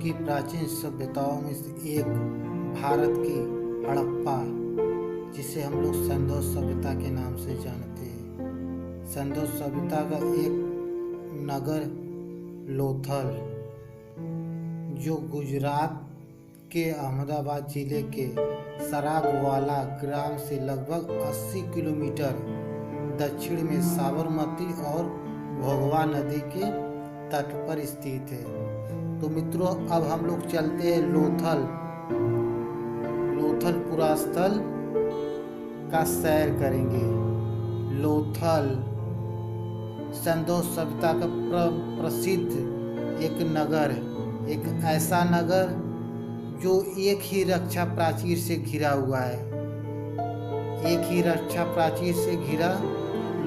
की प्राचीन सभ्यताओं में से एक भारत की हड़प्पा, जिसे हम लोग सिंधु सभ्यता के नाम से जानते हैं। सिंधु सभ्यता का एक नगर लोथल, जो गुजरात के अहमदाबाद जिले के सरागवाला ग्राम से लगभग 80 किलोमीटर दक्षिण में साबरमती और भोगवा नदी के तट पर स्थित है। तो मित्रों, अब हम लोग चलते हैं लोथल पुरास्थल का सैर करेंगे। लोथल सिंधु सभ्यता का प्रसिद्ध एक नगर, एक ऐसा नगर जो एक ही रक्षा प्राचीर से घिरा हुआ है। एक ही रक्षा प्राचीर से घिरा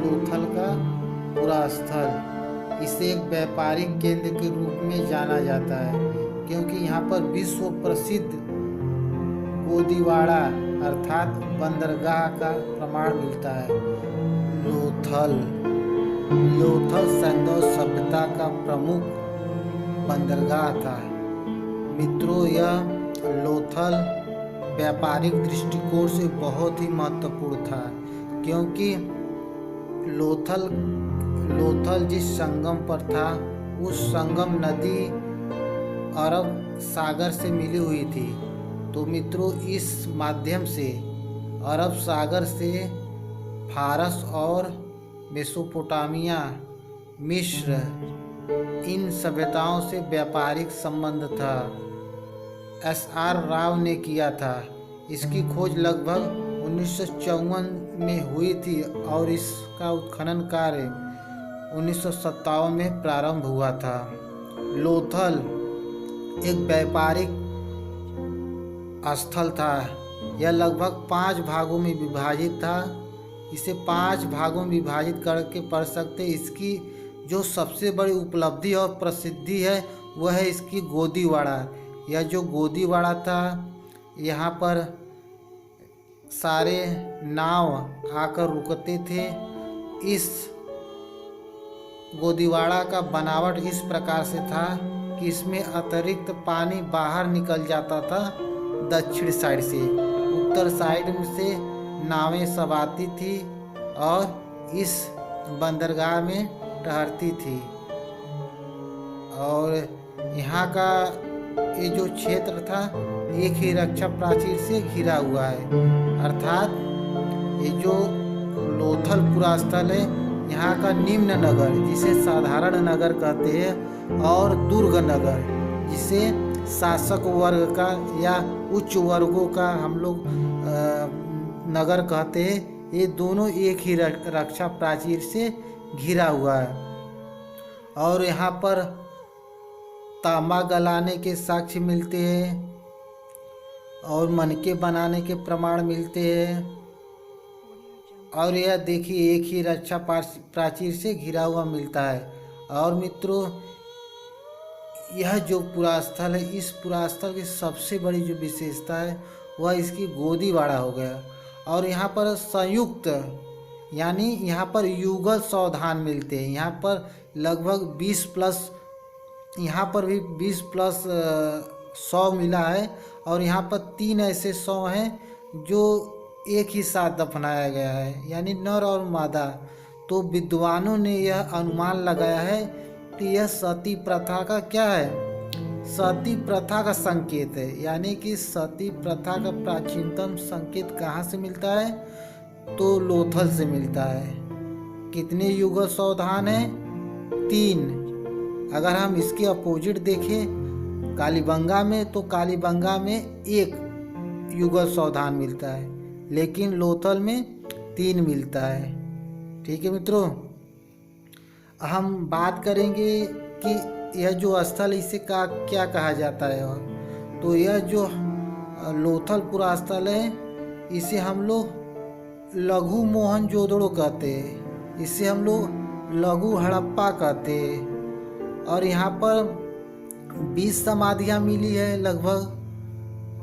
लोथल का पुरास्थल। इसे एक व्यापारिक केंद्र के रूप में जाना जाता है, क्योंकि यहाँ पर विश्व प्रसिद्ध गोदीवाड़ा अर्थात बंदरगाह का प्रमाण मिलता है। लोथल सिंधु सभ्यता का प्रमुख बंदरगाह था। मित्रों, यह लोथल व्यापारिक दृष्टिकोण से बहुत ही महत्वपूर्ण था, क्योंकि लोथल जिस संगम पर था, उस संगम नदी अरब सागर से मिली हुई थी। तो मित्रों, इस माध्यम से अरब सागर से फारस और मेसोपोटामिया, मिस्र, इन सभ्यताओं से व्यापारिक संबंध था। एस.आर. राव ने किया था। इसकी खोज लगभग 1954 में हुई थी और इसका उत्खनन कार्य 1957 में प्रारंभ हुआ था। लोथल एक व्यापारिक स्थल था। यह लगभग 5 भागों में विभाजित था। इसे 5 भागों में विभाजित करके पढ़ सकते। इसकी जो सबसे बड़ी उपलब्धि और प्रसिद्धि है, वह है इसकी गोदीवाड़ा। यह जो गोदीवाड़ा था, यहाँ पर सारे नाव आकर रुकते थे। इस गोदीवाड़ा का बनावट इस प्रकार से था कि इसमें अतिरिक्त पानी बाहर निकल जाता था दक्षिण साइड से। उत्तर साइड से नावें सब आती थी और इस बंदरगाह में ठहरती थी। और यहाँ का ये जो क्षेत्र था, एक ही रक्षा प्राचीर से घिरा हुआ है। अर्थात ये जो लोथल पुरास्थल है, यहाँ का निम्न नगर, जिसे साधारण नगर कहते हैं, और दुर्ग नगर, जिसे शासक वर्ग का या उच्च वर्गों का हम लोग नगर कहते हैं, ये दोनों एक ही रक्षा प्राचीर से घिरा हुआ है। और यहाँ पर तांबा गलाने के साक्ष्य मिलते हैं और मनके बनाने के प्रमाण मिलते हैं। और यह देखिए, एक ही रक्षा प्राचीर से घिरा हुआ मिलता है। और मित्रों, यह जो पुरास्थल है, इस पुरास्थल की सबसे बड़ी जो विशेषता है, वह इसकी गोदीवाड़ा हो गया। और यहाँ पर संयुक्त, यानी यहाँ पर युगल सावधान मिलते हैं। यहाँ पर लगभग 20+ यहाँ पर भी 20+ 100 मिला है। और यहाँ पर 3 ऐसे 100 हैं जो एक ही साथ दफनाया गया है, यानी नर और मादा। तो विद्वानों ने यह अनुमान लगाया है कि यह सती प्रथा का क्या है, सती प्रथा का संकेत है। यानी कि सती प्रथा का प्राचीनतम संकेत कहाँ से मिलता है, तो लोथल से मिलता है। कितने युगल सावधान हैं? 3। अगर हम इसके अपोजिट देखें कालीबंगा में, तो कालीबंगा में 1 युगल सावधान मिलता है, लेकिन लोथल में 3 मिलता है। ठीक है मित्रों, हम बात करेंगे कि यह जो स्थल, इसे क्या कहा जाता है। और तो यह जो लोथल पुरास्थल है, इसे हम लोग लघु मोहनजोदड़ो कहते हैं, इसे हम लोग लघु हड़प्पा कहते हैं। और यहाँ पर 20 समाधियाँ मिली है लगभग,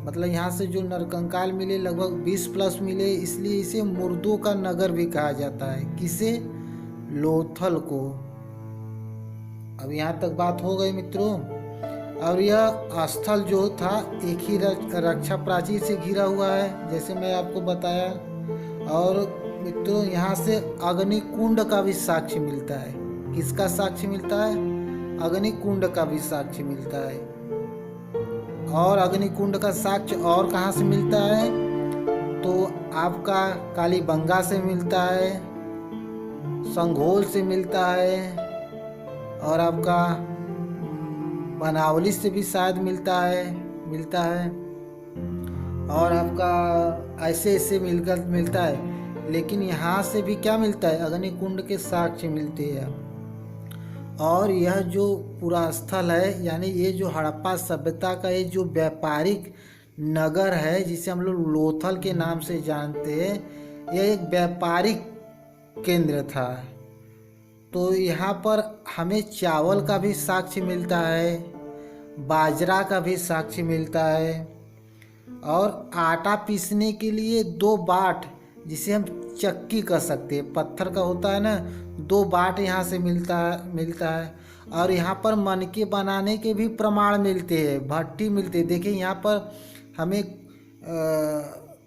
मतलब यहाँ से जो नरकंकाल मिले लगभग 20+ मिले, इसलिए इसे मुर्दों का नगर भी कहा जाता है। किसे? लोथल को। अब यहाँ तक बात हो गई मित्रों। और यह स्थल जो था एक ही रक्षा प्राचीर से घिरा हुआ है, जैसे मैं आपको बताया। और मित्रों, यहाँ से अग्निकुंड का भी साक्ष्य मिलता है। किसका साक्ष्य मिलता है? अग्निकुंड का भी साक्ष्य मिलता है। और अग्निकुंड का साक्ष्य और कहाँ से मिलता है? तो आपका कालीबंगा से मिलता है, संघोल से मिलता है, और आपका बनावली से भी शायद मिलता है, और आपका ऐसे ऐसे मिलता है। लेकिन यहाँ से भी क्या मिलता है? अग्निकुंड के साक्ष्य मिलते हैं। और यह जो पूरा स्थल है, यानी ये जो हड़प्पा सभ्यता का ये जो व्यापारिक नगर है, जिसे हम लोग लोथल के नाम से जानते हैं, यह एक व्यापारिक केंद्र था। तो यहाँ पर हमें चावल का भी साक्ष्य मिलता है, बाजरा का भी साक्ष्य मिलता है, और आटा पीसने के लिए 2 बाट, जिसे हम चक्की कह सकते हैं, पत्थर का होता है ना, 2 बाट यहाँ से मिलता है। और यहाँ पर मनके बनाने के भी प्रमाण मिलते हैं, भट्टी मिलते हैं। देखिए यहाँ पर हमें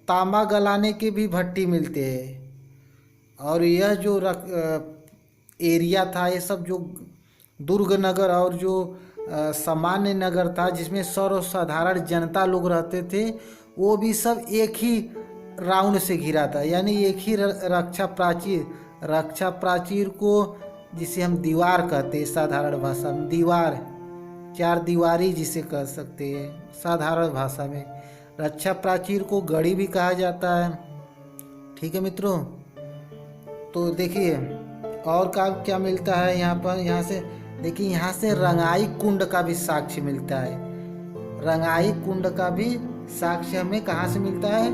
तांबा गलाने के भी भट्टी मिलते हैं। और यह जो एरिया था, ये सब जो दुर्ग नगर और जो सामान्य नगर था, जिसमें सर्वसाधारण जनता लोग रहते थे, वो भी सब एक ही राउंड से घिरा था, यानी एक ही रक्षा प्राचीर को, जिसे हम दीवार कहते हैं साधारण भाषा में, दीवार, 4 दीवारी जिसे कह सकते हैं साधारण भाषा में। रक्षा प्राचीर को गढ़ी भी कहा जाता है। ठीक है मित्रों, तो देखिए और क्या मिलता है यहाँ पर। यहाँ से देखिए, यहाँ से रंगाई कुंड का भी साक्ष्य मिलता है। रंगाई कुंड का भी साक्ष्य हमें कहाँ से मिलता है?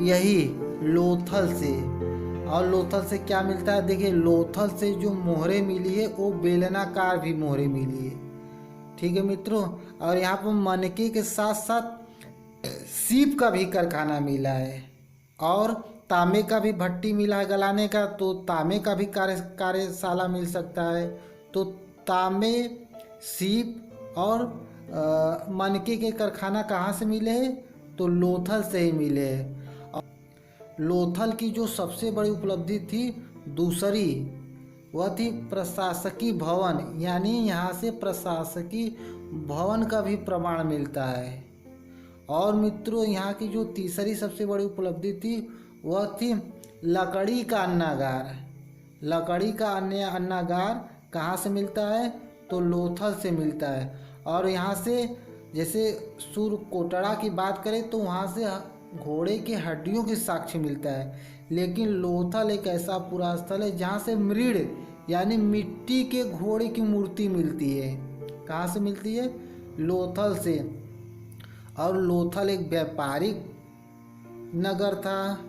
यही लोथल से। और लोथल से क्या मिलता है? देखिए, लोथल से जो मोहरे मिली है वो बेलनाकार भी मोहरे मिली है। ठीक है मित्रों, और यहाँ पर मनके के साथ साथ सीप का भी कारखाना मिला है, और तांबे का भी भट्टी मिला है गलाने का, तो तांबे का भी कार्यशाला मिल सकता है। तो तांबे, सीप और मनके के कारखाना कहाँ से मिले हैं? तो लोथल से ही मिले हैं। लोथल की जो सबसे बड़ी उपलब्धि थी दूसरी, वह थी प्रशासकीय भवन, यानी यहाँ से प्रशासकीय भवन का भी प्रमाण मिलता है। और मित्रों, यहाँ की जो तीसरी सबसे बड़ी उपलब्धि थी वह थी लकड़ी का अन्नागार। लकड़ी का अन्नागार कहाँ से मिलता है? तो लोथल से मिलता है। और यहाँ से जैसे सूरकोटड़ा की बात करें तो वहाँ से घोड़े की हड्डियों की साक्ष्य मिलता है। लेकिन लोथल एक ऐसा पूरा स्थल है जहाँ से मृड़, यानी मिट्टी के घोड़े की मूर्ति मिलती है। कहाँ से मिलती है? लोथल से। और लोथल एक व्यापारिक नगर था,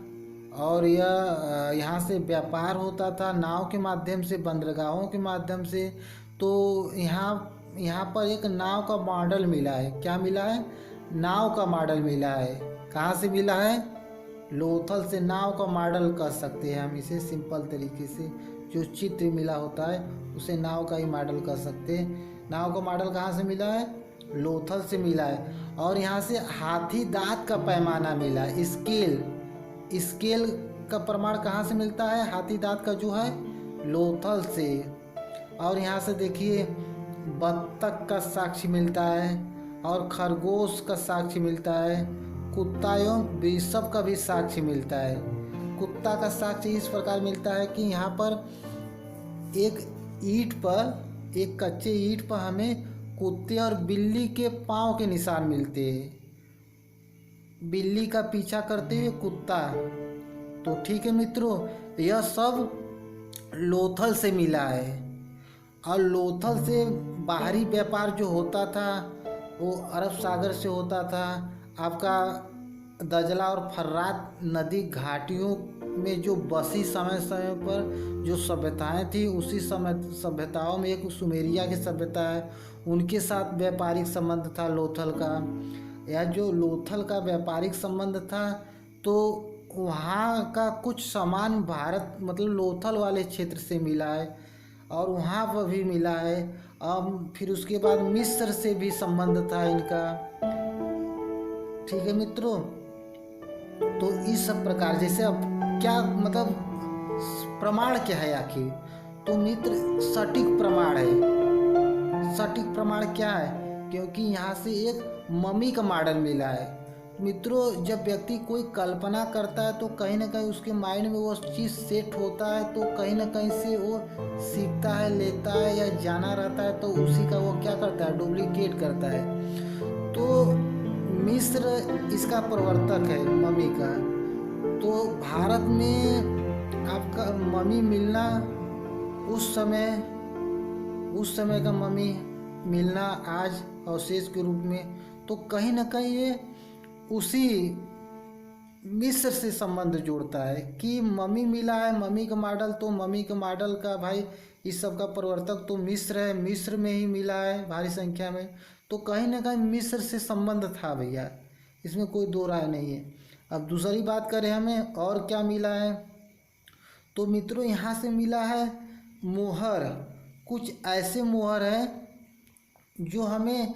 और यह यहाँ से व्यापार होता था नाव के माध्यम से, बंदरगाहों के माध्यम से। तो यहाँ पर एक नाव का मॉडल मिला है। क्या मिला है? नाव का मॉडल मिला है। कहाँ से मिला है? लोथल से नाव का मॉडल कह सकते हैं हम इसे, सिंपल तरीके से। जो चित्र मिला होता है उसे नाव का ही मॉडल कह सकते हैं। नाव का मॉडल कहाँ से मिला है? लोथल से मिला है। और यहाँ से हाथी दांत का पैमाना मिला है, स्केल का प्रमाण कहाँ से मिलता है? हाथी दांत का जो है लोथल से। और यहाँ से देखिए बत्तख का साक्ष्य मिलता है, और खरगोश का साक्ष्य मिलता है, कुत्ता एवं बिशप का भी साक्ष्य मिलता है। कुत्ता का साक्ष्य इस प्रकार मिलता है कि यहाँ पर एक कच्चे ईंट पर हमें कुत्ते और बिल्ली के पाँव के निशान मिलते हैं। बिल्ली का पीछा करते हुए कुत्ता। तो ठीक है मित्रों, यह सब लोथल से मिला है। और लोथल से बाहरी व्यापार जो होता था वो अरब सागर से होता था। आपका दजला और फर्रात नदी घाटियों में जो बसी समय समय पर जो सभ्यताएं थी, उसी समय सभ्यताओं में एक सुमेरिया की सभ्यता है, उनके साथ व्यापारिक संबंध था लोथल का। यह जो लोथल का व्यापारिक संबंध था, तो वहाँ का कुछ सामान भारत मतलब लोथल वाले क्षेत्र से मिला है, और वहाँ पर भी मिला है। फिर उसके बाद मिस्र से भी संबंध था इनका। ठीक है मित्रों, तो इस सब प्रकार जैसे अब क्या मतलब प्रमाण क्या है आखिर, तो मित्र सटीक प्रमाण है। सटीक प्रमाण क्या है, क्योंकि यहाँ से एक मम्मी का मॉडल मिला है। मित्रों जब व्यक्ति कोई कल्पना करता है तो कहीं ना कहीं उसके माइंड में वो चीज़ सेट होता है, तो कहीं ना कहीं से वो सीखता है, लेता है या जाना रहता है, तो उसी का वो क्या करता है, डुप्लीकेट करता है। तो मिस्र इसका प्रवर्तक है मम्मी का। तो भारत में आपका मम्मी मिलना उस समय का मम्मी मिलना आज अवशेष के रूप में, तो कहीं ना कहीं ये उसी मिस्र से संबंध जोड़ता है कि मम्मी मिला है, मम्मी का मॉडल, तो मम्मी के मॉडल का भाई इस सब का प्रवर्तक तो मिस्र है, मिस्र में ही मिला है भारी संख्या में, तो कहीं ना कहीं मिस्र से संबंध था भैया, इसमें कोई दो राय नहीं है। अब दूसरी बात करें हमें और क्या मिला है, तो मित्रों यहाँ से मिला है मोहर। कुछ ऐसे मोहर हैं जो हमें,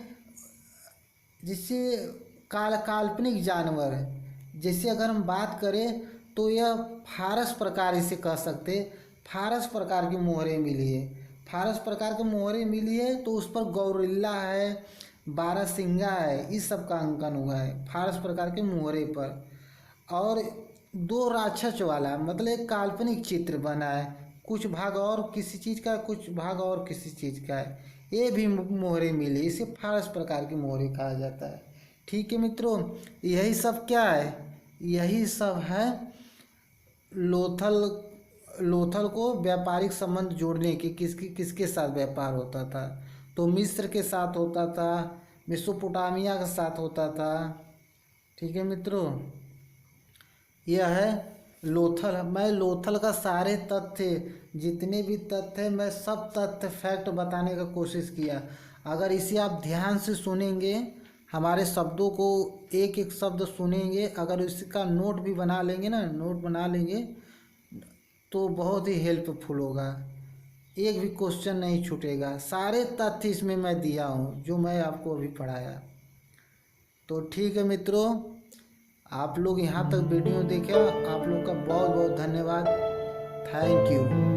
जिससे काल्पनिक जानवर है, जैसे अगर हम बात करें तो यह फारस प्रकार इसे कह सकते, फारस प्रकार की मोहरें मिली है। फारस प्रकार की मोहरें मिली है, तो उस पर गौरिल्ला है, बारहसिंगा है, इस सब का अंकन हुआ है फारस प्रकार के मोहरे पर। और दो राक्षस वाला मतलब एक काल्पनिक चित्र बना है, कुछ भाग और किसी चीज़ का, कुछ भाग और किसी चीज़ का है, ये भी मोहरे मिली, इसे फारस प्रकार की मोहरे कहा जाता है। ठीक है मित्रों, यही सब क्या है, यही सब है लोथल को व्यापारिक संबंध जोड़ने की। किसके साथ व्यापार होता था, तो मिस्र के साथ होता था, मेसोपोटामिया के साथ होता था। ठीक है मित्रों, यह है लोथल। मैं लोथल का सारे तथ्य, जितने भी तथ्य हैं, मैं सब तथ्य फैक्ट बताने का कोशिश किया। अगर इसे आप ध्यान से सुनेंगे, हमारे शब्दों को एक एक शब्द सुनेंगे, अगर इसका नोट भी बना लेंगे ना, नोट बना लेंगे, तो बहुत ही हेल्पफुल होगा, एक भी क्वेश्चन नहीं छूटेगा। सारे तथ्य इसमें मैं दिया हूँ जो मैं आपको अभी पढ़ाया। तो ठीक है मित्रों, आप लोग यहाँ तक वीडियो देखे, आप लोग का बहुत बहुत धन्यवाद। Thank you.